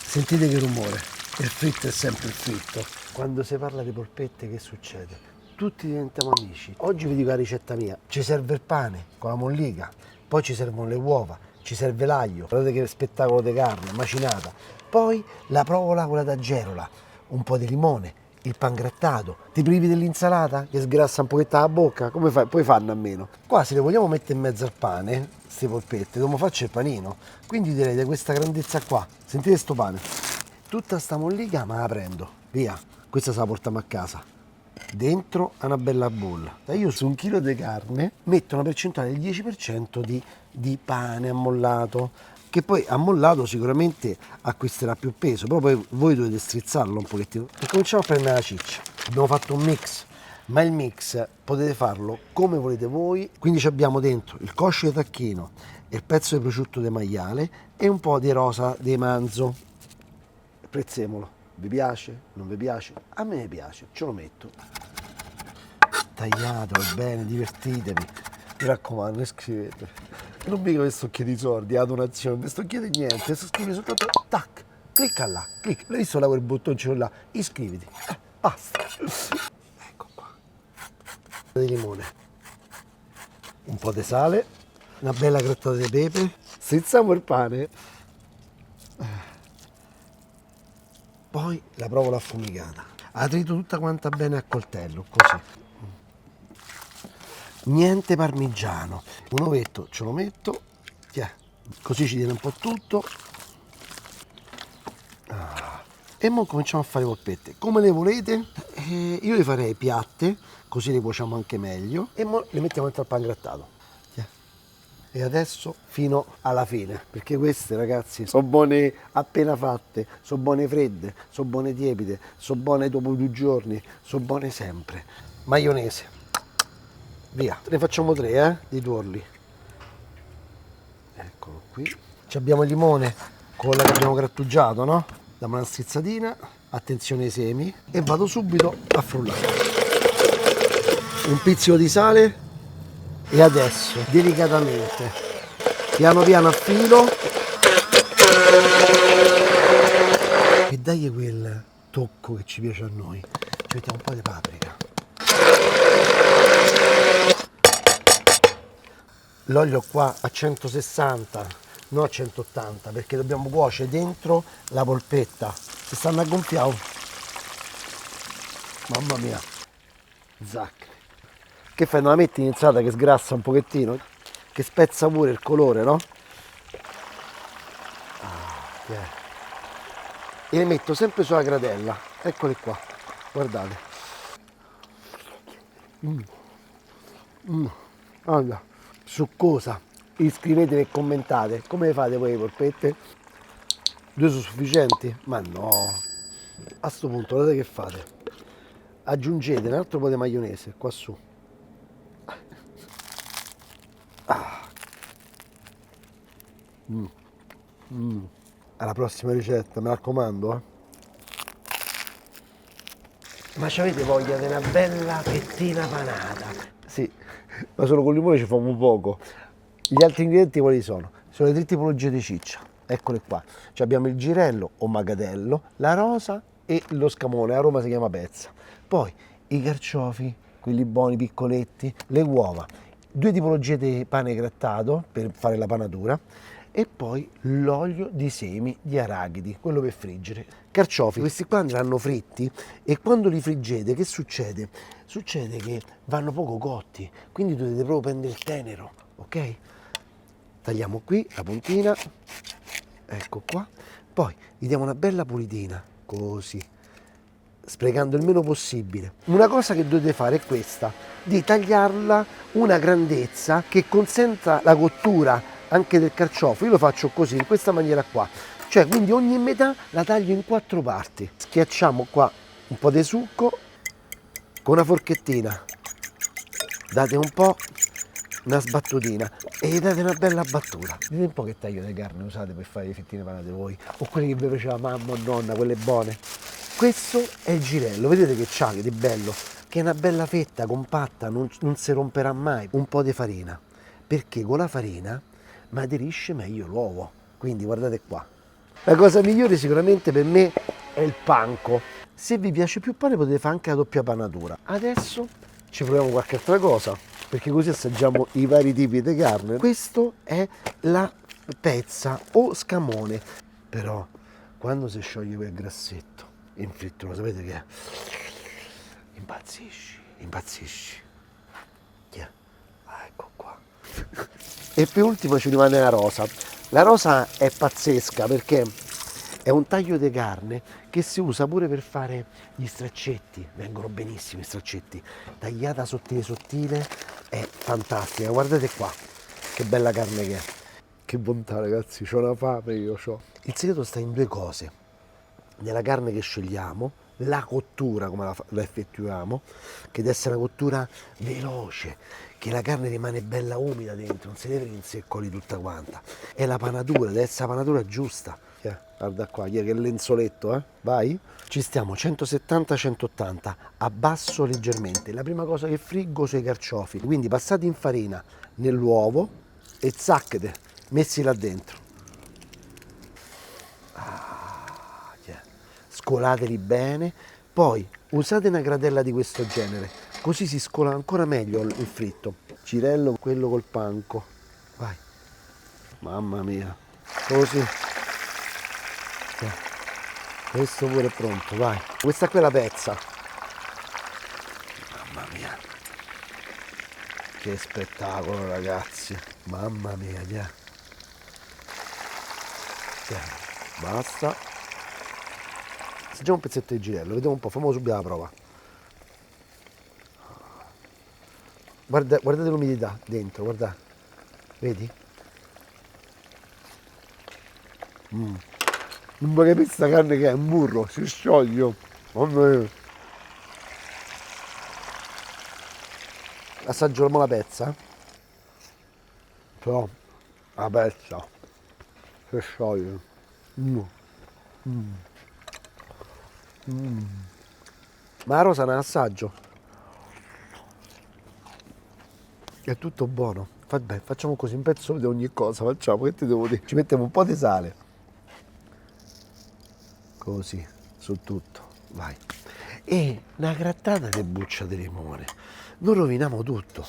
Sentite che rumore, il fritto è sempre il fritto. Quando si parla di polpette che succede? Tutti diventiamo amici. Oggi vi dico la ricetta mia, ci serve il pane con la mollica, poi ci servono le uova, ci serve l'aglio, guardate che spettacolo di carne, macinata, poi la provola quella da gerola, un po' di limone, il pangrattato, ti privi dell'insalata che sgrassa un pochetto la bocca, come fai? Puoi farne a meno. Qua se le vogliamo mettere in mezzo al pane, queste polpette, dobbiamo farci il panino, quindi direi di questa grandezza qua, sentite sto pane, tutta sta mollica ma la prendo, via, questa se la portiamo a casa, dentro a una bella bolla. Io su un chilo di carne metto una percentuale del 10% di pane ammollato, che poi ammollato sicuramente acquisterà più peso, però poi voi dovete strizzarlo un pochettino e cominciamo a prendere la ciccia. Abbiamo fatto un mix, ma il mix potete farlo come volete voi, quindi abbiamo dentro il coscio di tacchino, il pezzo di prosciutto di maiale e un po' di rosa di manzo. Prezzemolo, vi piace? Non vi piace? A me piace, ce lo metto. Tagliatelo bene, divertitevi, mi raccomando, scrivete. Non mica vi sto chiedendo i soldi, la donazione, non vi sto chiedendo niente, sto scrivendo soltanto tac, clicca là, clicca, l'hai visto là quel bottoncino là, iscriviti, basta. Ecco qua, di limone, un po' di sale, una bella grattata di pepe, strizziamo il pane, poi la provola affumicata, la trito tutta quanta bene a coltello, così. Niente parmigiano, un ovetto ce lo metto, così ci tiene un po' tutto. E ora cominciamo a fare polpette come le volete. Io le farei piatte, così le cuociamo anche meglio, e ora le mettiamo dentro al pangrattato. E adesso fino alla fine, perché queste, ragazzi, sono buone appena fatte, sono buone fredde, sono buone tiepide, sono buone dopo 2 giorni, sono buone sempre. Maionese, via, ne facciamo 3 di tuorli. Eccolo qui. Ci abbiamo il limone con la che abbiamo grattugiato, no? Diamo una strizzatina, attenzione ai semi, e vado subito a frullare. Un pizzico di sale e adesso delicatamente, piano piano a filo, e dai quel tocco che ci piace a noi. Ci mettiamo un po' di paprika. L'olio qua a 160, non a 180, perché dobbiamo cuocere dentro la polpetta. Si stanno a gonfiare. Mamma mia. Zaccheri. Che fai? Non la metti in insalata che sgrassa un pochettino? Che spezza pure il colore, no? Yeah. E le metto sempre sulla gratella. Eccole qua. Guardate. Allora, succosa. Iscrivetevi e commentate. Come le fate voi le polpette? 2 sono sufficienti? Ma no. A sto punto, guardate che fate. Aggiungete un altro po' di maionese qua su. Alla prossima ricetta, mi raccomando. Ma avete voglia di una bella fettina panata? Sì, ma solo con il limone ci fanno poco. Gli altri ingredienti quali sono? Sono le 3 tipologie di ciccia. Eccole qua. Abbiamo il girello o magatello, la rosa e lo scamone. A Roma si chiama pezza. Poi i carciofi, quelli buoni, piccoletti, le uova, 2 tipologie di pane grattato per fare la panatura, e poi l'olio di semi di arachidi, quello per friggere. Carciofi, questi qua andranno fritti, e quando li friggete che succede? Succede che vanno poco cotti, quindi dovete proprio prendere il tenero, ok? Tagliamo qui la puntina, ecco qua, poi gli diamo una bella pulitina, così, sprecando il meno possibile. Una cosa che dovete fare è questa, di tagliarla una grandezza che consenta la cottura anche del carciofo. Io lo faccio così, in questa maniera qua, cioè quindi ogni metà la taglio in 4 parti. Schiacciamo qua un po' di succo con una forchettina, date un po', una sbattutina, e gli date una bella battuta. Dite un po' che taglio di carne usate per fare le fettine panate voi, o quelle che vi faceva mamma o nonna, quelle buone. Questo è il girello, vedete che c'ha, che è bello, che è una bella fetta compatta, non si romperà mai. Un po' di farina, perché con la farina ma aderisce meglio l'uovo. Quindi guardate qua, La cosa migliore sicuramente per me è il panco. Se vi piace più pane potete fare anche la doppia panatura. Adesso ci proviamo qualche altra cosa, perché così assaggiamo i vari tipi di carne. Questo è la pezza o scamone, però quando si scioglie quel grassetto in frittura, sapete che è? Impazzisci, impazzisci. Yeah. Ah, ecco qua. E per ultimo ci rimane la rosa. La rosa è pazzesca perché è un taglio di carne che si usa pure per fare gli straccetti, vengono benissimo i straccetti. Tagliata sottile sottile, è fantastica. Guardate qua, che bella carne che è. Che bontà ragazzi, c'ho una fame io c'ho. Il segreto sta in due cose: nella carne che scegliamo, la cottura come la effettuiamo, che deve essere una cottura veloce, che la carne rimane bella umida dentro, non si deve rinseccoli tutta quanta, e la panatura, deve essere la panatura giusta. Guarda qua, che lenzoletto, vai, ci stiamo 170-180, abbasso leggermente. La prima cosa che friggo sono i carciofi, quindi passati in farina nell'uovo e zacchete, messi là dentro. Scolateli bene, poi usate una gratella di questo genere, così si scola ancora meglio il fritto. Girello, quello col panco, vai, mamma mia, così. Questo pure è pronto, vai. Questa qui è la pezza. Mamma mia, che spettacolo ragazzi, mamma mia, basta. Assaggiamo un pezzetto di girello, vediamo un po', facciamo subito la prova. Guardate l'umidità dentro, guardate, vedi? Non vuoi capire questa carne che è un burro, si scioglie. Mamma mia. Assaggio la pezza. Però la pezza si scioglie. Ma la rosa ne assaggio. È tutto buono. Vabbè, facciamo così, un pezzo di ogni cosa, facciamo, che ti devo dire? Ci mettiamo un po' di sale. Così, su tutto, vai. E una grattata di buccia di limone. Non roviniamo tutto.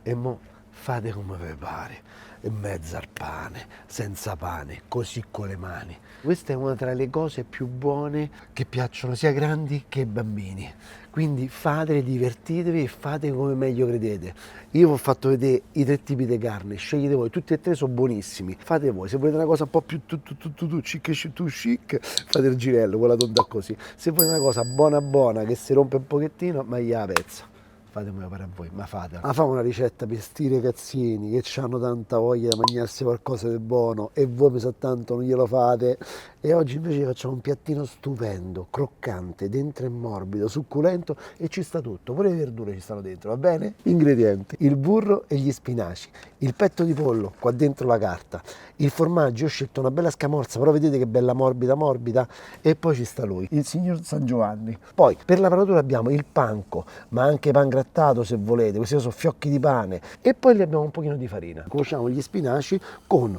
E mo fate come vi pare. In mezzo al pane, senza pane, così con le mani. Questa è una tra le cose più buone che piacciono sia ai grandi che ai bambini. Quindi fatele, divertitevi e fate come meglio credete. Io vi ho fatto vedere i 3 tipi di carne, scegliete voi, tutti e 3 sono buonissimi. Fate voi, se volete una cosa un po' più chic, fate il girello, quella tonda così. Se volete una cosa buona buona che si rompe un pochettino, meglio la pezza. Fate come pare a voi, ma fatela. Ma famo una ricetta per sti ragazzini che hanno tanta voglia di mangiarsi qualcosa di buono e voi mi sa tanto non glielo fate. E oggi invece facciamo un piattino stupendo, croccante, dentro è morbido, succulento e ci sta tutto. Pure le verdure ci stanno dentro, va bene? Ingredienti: il burro e gli spinaci, il petto di pollo, qua dentro la carta, il formaggio, io ho scelto una bella scamorza, però vedete che bella morbida morbida, e poi ci sta lui, il signor San Giovanni. Poi per la panatura abbiamo il panco, ma anche pan grattato se volete, questi sono fiocchi di pane, e poi lì abbiamo un pochino di farina. Cuociamo gli spinaci con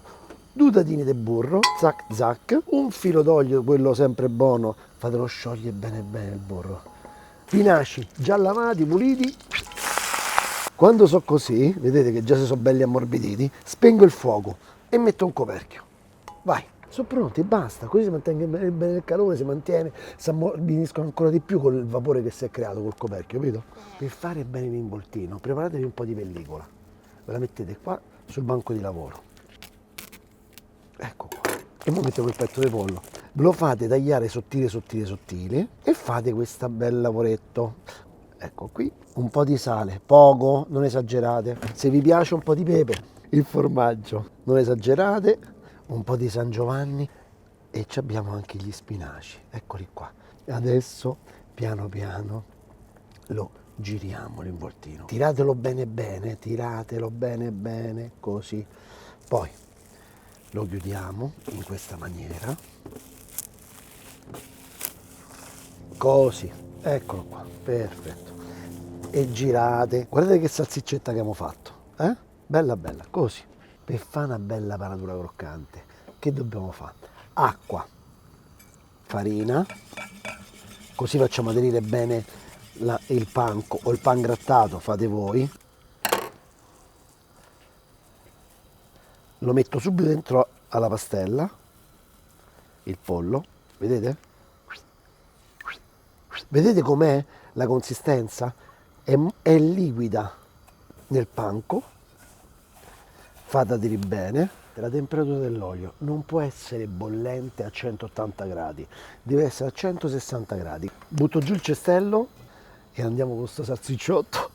2 dadini di burro, zac zac, un filo d'olio, quello sempre buono, fatelo sciogliere bene bene il burro. Spinaci già lavati, puliti. Quando so così, vedete che già si sono belli ammorbiditi, spengo il fuoco e metto un coperchio. Vai, sono pronti, basta, così si mantiene bene il calore, si mantiene, si ammorbidiscono ancora di più con il vapore che si è creato col coperchio, capito? Per fare bene l'involtino, preparatevi un po' di pellicola, ve la mettete qua sul banco di lavoro. Ecco qua. E ora mettiamo il petto di pollo. Lo fate tagliare sottile, sottile, sottile e fate questo bel lavoretto. Ecco qui, un po' di sale, poco, non esagerate. Se vi piace un po' di pepe, il formaggio, non esagerate, un po' di San Giovanni e ci abbiamo anche gli spinaci. Eccoli qua. Adesso, piano piano, lo giriamo l'involtino. Tiratelo bene bene, tiratelo bene bene, così. Poi lo chiudiamo in questa maniera, così, eccolo qua, perfetto, e girate, guardate che salsiccetta che abbiamo fatto, bella bella, così. Per fare una bella panatura croccante, che dobbiamo fare? Acqua, farina, così facciamo aderire bene il panco o il pangrattato, fate voi. Lo metto subito dentro alla pastella, il pollo, vedete? Vedete com'è la consistenza? È liquida nel panco, fate aderire bene. La temperatura dell'olio non può essere bollente a 180 gradi, deve essere a 160 gradi. Butto giù il cestello e andiamo con questo salsicciotto.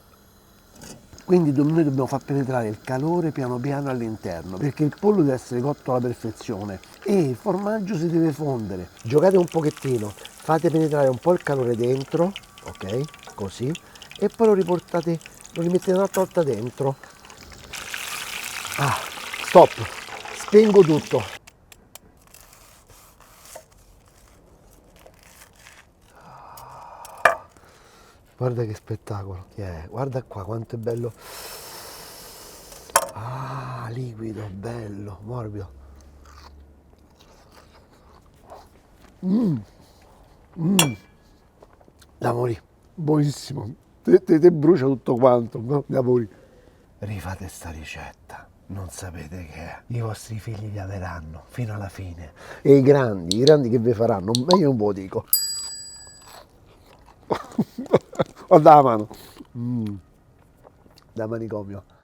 Quindi noi dobbiamo far penetrare il calore piano piano all'interno, perché il pollo deve essere cotto alla perfezione e il formaggio si deve fondere. Giocate un pochettino, fate penetrare un po' il calore dentro, ok? Così, e poi lo rimettete un'altra volta dentro. Ah, stop, spengo tutto. Guarda che spettacolo, guarda qua quanto è bello. Ah, liquido, bello, morbido. Da morì, buonissimo. Te brucia tutto quanto, no? Da morì. Rifate sta ricetta, non sapete che è. I vostri figli vi ameranno fino alla fine. E i grandi che vi faranno, meglio non ve lo dico. Guarda la mano. Da manicomio.